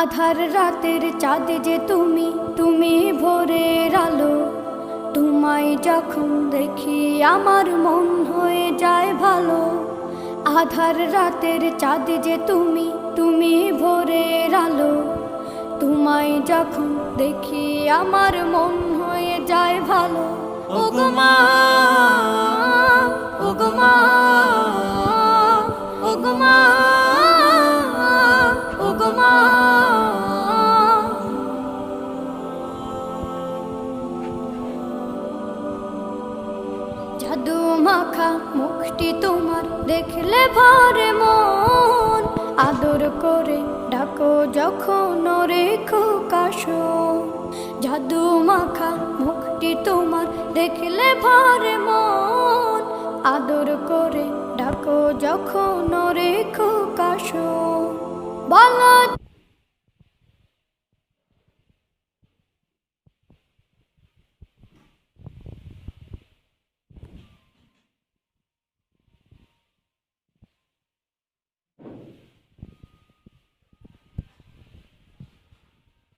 আধার রাতের চাঁদ যে তুমি, তুমি ভোরের আলো। তোমায় যখন দেখি আমার মন হয়ে যায় ভালো। আধার রাতের চাঁদ যে তুমি, তুমি ভোরের আলো। তোমায় যখন দেখি আমার মন হয়ে যায় ভালো। ওগো মা, ওগো মা, ওগো মা, ওগো মা। জাদু মাখা মুখটি তোমার দেখলে ভরে মন। আদর করে ডাকো যখন রেখো কাশো। জাদু মাখা মুখটি তোমার দেখলে ভরে মন। আদর করে ডাকো যখন রেখো কাশো। বলো